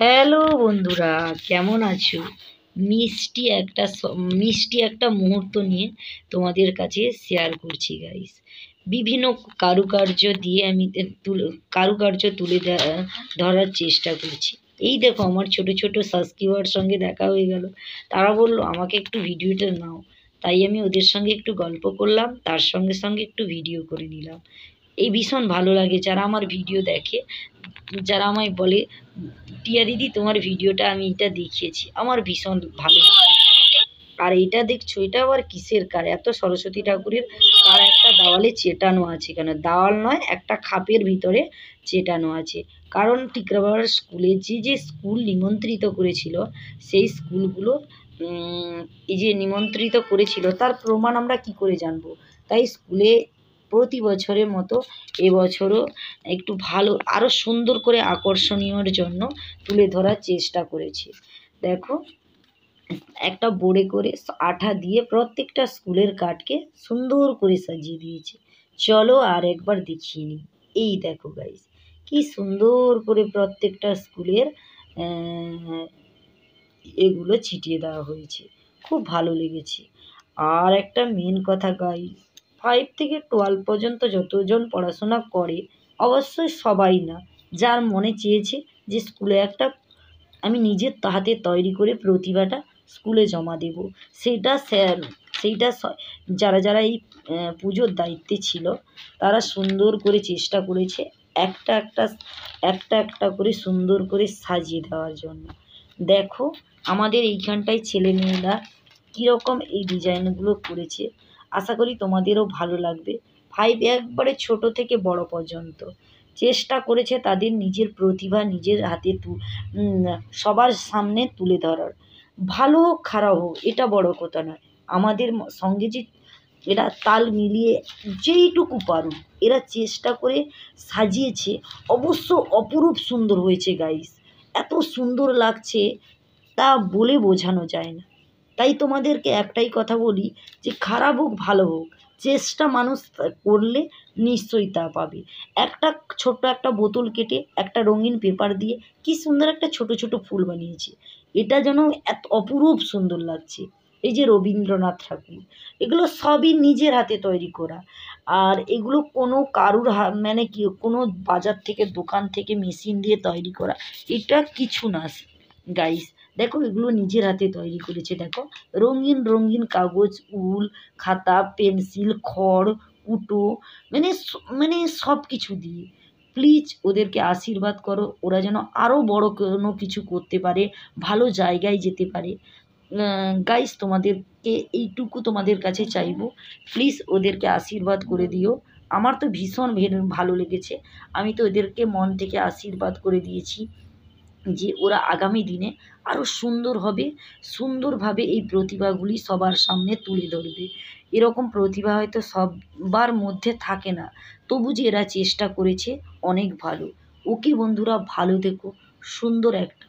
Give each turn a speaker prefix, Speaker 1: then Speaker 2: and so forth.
Speaker 1: Hello বন্ধুরা, কেমন আছো? মিষ্টি একটা মুহূর্ত নিয়ে তোমাদের কাছে শেয়ার করছি গাইস। বিভিন্ন কারুকার্য দিয়ে আমি কারুকার্য ধরার চেষ্টা করছি। এই দেখো, আমার ছোট ছোট সাবস্ক্রাইবার সঙ্গে দেখা হয়ে গেল। তারা বললো আমাকে একটু ভিডিওটা নাও, তাই আমি ওদের সঙ্গে একটু গল্প করলাম, তার সঙ্গে সঙ্গে একটু ভিডিও করে নিলাম। এই ভীষণ ভালো লাগে যারা আমার ভিডিও দেখে, যারা আমায় বলে টিয়া দিদি তোমার ভিডিওটা আমি এটা দেখিয়েছি, আমার ভীষণ ভালো লাগে। আর এটা দেখছো, এটা আবার কিসের কার? এত সরস্বতী ঠাকুরের কার একটা দেওয়ালে চেটানো আছে। কেন দেওয়াল নয়, একটা খাপের ভিতরে চেটানো আছে। কারণ টিকরাবার স্কুলে যে স্কুল নিমন্ত্রিত করেছিল, সেই স্কুলগুলো এই যে নিমন্ত্রিত করেছিল তার প্রমাণ আমরা কি করে জানবো? তাই স্কুলে প্রতি বছরের মতো এবছরও একটু ভালো আরও সুন্দর করে আকর্ষণীয়র জন্য তুলে ধরার চেষ্টা করেছে। দেখো, একটা বোর্ডে করে আঠা দিয়ে প্রত্যেকটা স্কুলের কার্ডকে সুন্দর করে সাজিয়ে দিয়েছে। চলো আর একবার দেখিয়ে নিই। এই দেখো গাইস, কি সুন্দর করে প্রত্যেকটা স্কুলের এগুলো ছিটিয়ে দেওয়া হয়েছে। খুব ভালো লেগেছে। আর একটা মেন কথা গাইস, 5 থেকে 12 পর্যন্ত যতজন পড়াশোনা করে, অবশ্যই সবাই না, যার মনে চেয়েছে যে স্কুলে একটা আমি নিজের হাতে তৈরি করে প্রতিভাটা স্কুলে জমা দেব, সেইটা যারা এই পুজোর দায়িত্বে ছিল তারা সুন্দর করে চেষ্টা করেছে একটা একটা একটা একটা করে সুন্দর করে সাজিয়ে দেওয়ার জন্য। দেখো, আমাদের এইখানটায় ছেলেমেয়েরা কীরকম এই ডিজাইনগুলো করেছে। আশা করি তোমাদেরও ভালো লাগবে। 5 একবারে ছোট থেকে বড় পর্যন্ত চেষ্টা করেছে তাদের নিজের প্রতিভা নিজের হাতে সবার সামনে তুলে ধরার। ভালো হোক খারাপ হোক এটা বড় কথা নয়, আমাদের সঙ্গে যে এরা তাল মিলিয়ে যেইটুকু পারুক এরা চেষ্টা করে সাজিয়েছে, অবশ্য অপরূপ সুন্দর হয়েছে গাইস। এত সুন্দর লাগছে তা বলে বোঝানো যায় না। তাই তোমাদেরকে একটাই কথা বলি যে খারাপ হোক ভালো হোক, চেষ্টা মানুষ করলে নিশ্চয়ই তা পাবে। একটা ছোট্ট একটা বোতল কেটে একটা রঙিন পেপার দিয়ে কি সুন্দর একটা ছোট ছোট ফুল বানিয়েছে, এটা যেন এত অপরূপ সুন্দর লাগছে। এই যে রবীন্দ্রনাথ ঠাকুর, এগুলো সবই নিজের হাতে তৈরি করা। আর এগুলো কোনো কারুর মানে কি কোনো বাজার থেকে দোকান থেকে মেশিন দিয়ে তৈরি করা এটা কিছু না গাইস। দেখো, এগুলো নিজের হাতে তৈরি করেছে। দেখো, রঙিন রঙিন কাগজ, উল, খাতা, পেন্সিল, খড়, কুটো, মানে সব কিছু দিয়ে। প্লিজ ওদেরকে আশীর্বাদ করো, ওরা যেন আরও বড় কোনো কিছু করতে পারে, ভালো জায়গায় যেতে পারে। গাইস, তোমাদেরকে এইটুকু তোমাদের কাছে চাইবো, প্লিজ ওদেরকে আশীর্বাদ করে দিও। আমার তো ভীষণ ভালো লেগেছে। আমি তো ওদেরকে মন থেকে আশীর্বাদ করে দিয়েছি যে ওরা আগামী দিনে আরও সুন্দর হবে, সুন্দরভাবে এই প্রতিভাগুলি সবার সামনে তুলে ধরবে। এরকম প্রতিভা হয়তো সবার মধ্যে থাকে না, তবু যে এরা চেষ্টা করেছে অনেক ভালো। ওকে বন্ধুরা, ভালো থেকো, সুন্দর একটা